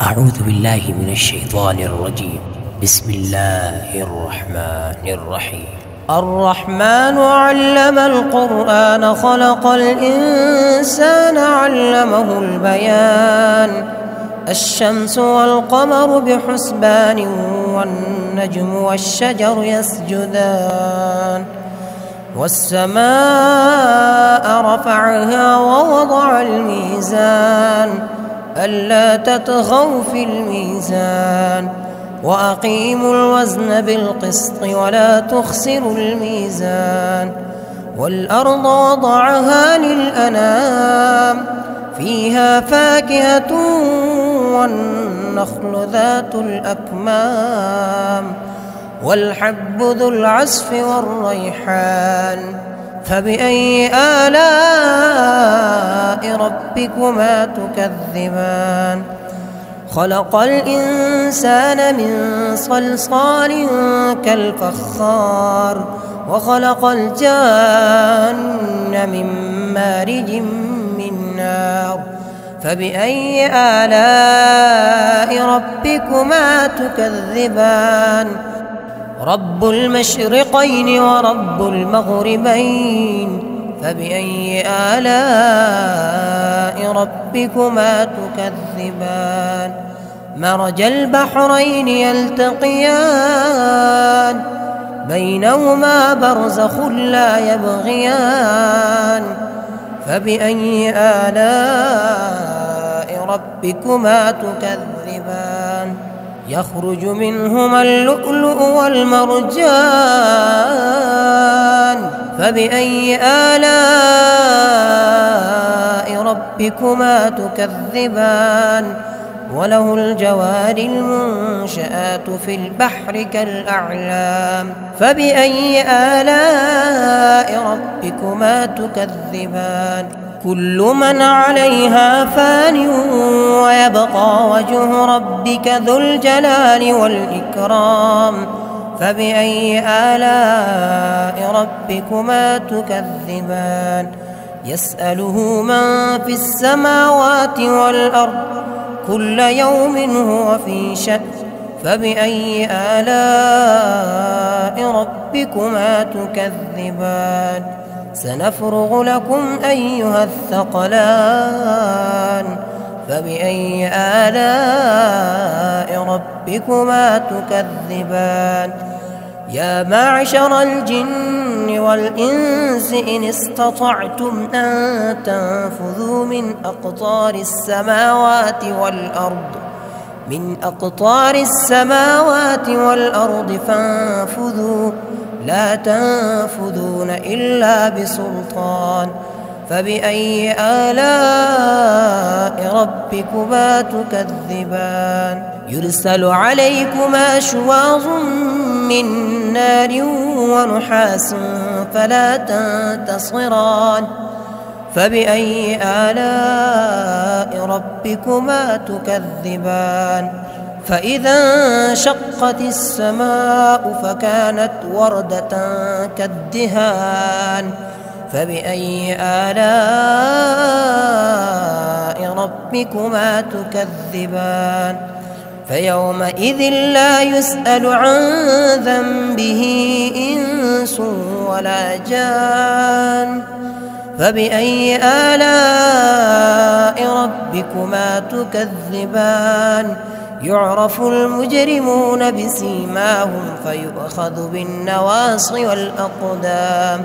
أعوذ بالله من الشيطان الرجيم. بسم الله الرحمن الرحيم. الرحمن علم القرآن خلق الإنسان علمه البيان. الشمس والقمر بحسبان والنجم والشجر يسجدان. والسماء رفعها ووضع الميزان ألا تطغوا في الميزان وأقيموا الوزن بالقسط ولا تخسروا الميزان. والأرض وضعها للأنام فيها فاكهة والنخل ذات الأكمام والحب ذو العصف والريحان. فبأي آلاء ربكما تكذبان؟ خلق الإنسان من صلصال كالفخار وخلق الجان من مارج من نار. فبأي آلاء ربكما تكذبان؟ رب المشرقين ورب المغربين. فبأي آلاء ربكما تكذبان؟ مرج البحرين يلتقيان بينهما برزخ لا يبغيان. فبأي آلاء ربكما تكذبان؟ يخرج منهما اللؤلؤ والمرجان. فبأي آلاء ربكما تكذبان؟ وله الجوار المنشآت في البحر كالأعلام. فبأي آلاء ربكما تكذبان؟ كل من عليها فان ويبقى وجه ربك ذو الجلال والإكرام. فبأي آلاء ربكما تكذبان؟ يسأله من في السماوات والأرض كل يوم هو في شأن. فبأي آلاء ربكما تكذبان؟ سنفرغ لكم أيها الثقلان. فبأي آلاء ربكما تكذبان؟ يا معشر الجن والإنس إن استطعتم أن تنفذوا من أقطار السماوات والأرض فانفذوا لا تنفذون إلا بسلطان. فبأي آلاء ربكما تكذبان؟ يرسل عليكما شواظ من نار ونحاس فلا تنتصران. فبأي آلاء ربكما تكذبان؟ فإذا انشقت السماء فكانت وردة كالدهان. فبأي آلاء ربكما تكذبان؟ فيومئذ لا يسأل عن ذنبه إنس ولا جان. فبأي آلاء ربكما تكذبان؟ يعرف المجرمون بسيماهم فيؤخذ بالنواصي والأقدام.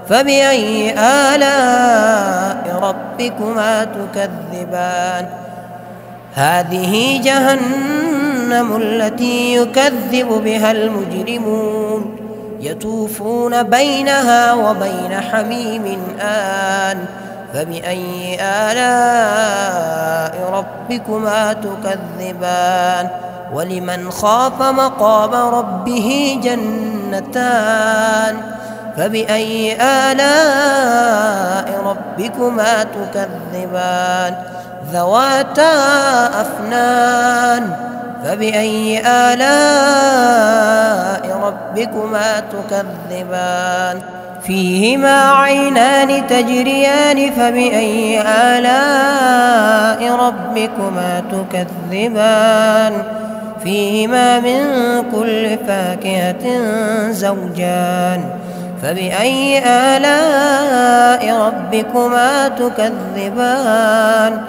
فبأي آلاء ربكما تكذبان؟ هذه جهنم التي يكذب بها المجرمون يطوفون بينها وبين حميم آن. فبأي آلاء ربكما تكذبان؟ ولمن خاف مقام ربه جنتان. فبأي آلاء ربكما تكذبان؟ ذواتا أفنان. فبأي آلاء ربكما تكذبان؟ فيهما عينان تجريان فبأي آلاء ربكما تكذبان فيهما من كل فاكهة زوجان فبأي آلاء ربكما تكذبان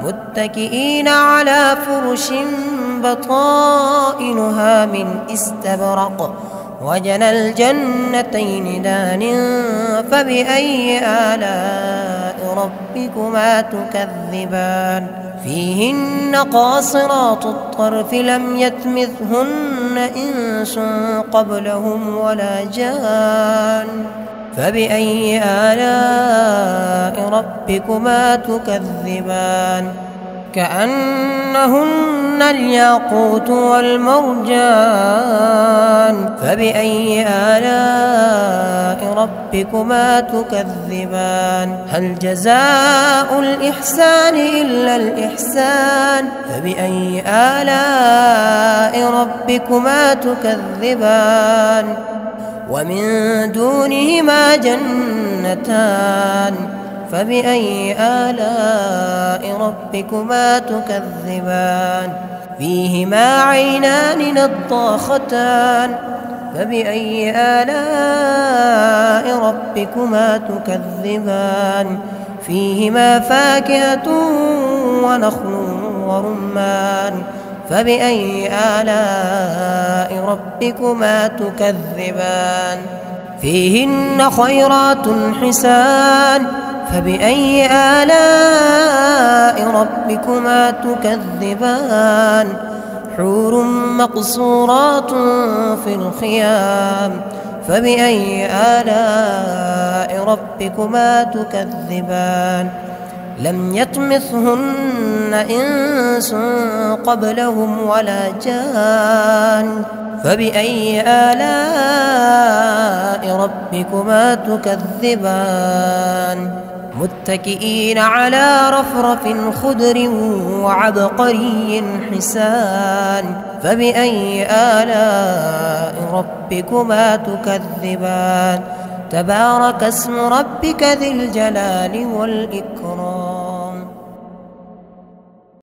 متكئين على فرش بطائنها من استبرق وجنى الجنتين دان فبأي آلاء ربكما تكذبان فيهن قاصرات الطرف لم يطمثهن إنس قبلهم ولا جان فبأي آلاء ربكما تكذبان كأنهن الياقوت والمرجان فبأي آلاء ربكما تكذبان هل جزاء الإحسان إلا الإحسان فبأي آلاء ربكما تكذبان ومن دونهما جنتان فبأي آلاء ربكما تكذبان فيهما عينان نضاختان فبأي آلاء ربكما تكذبان فيهما فاكهة ونخل ورمان فبأي آلاء ربكما تكذبان فيهن خيرات حسان فبأي آلاء ربكما تكذبان حور مقصورات في الخيام فبأي آلاء ربكما تكذبان لم يطمثهن إنس قبلهم ولا جان فبأي آلاء ربكما تكذبان متكئين على رفرف خضر وعبقري حسان فبأي آلاء ربكما تكذبان تبارك اسم ربك ذي الجلال والإكرام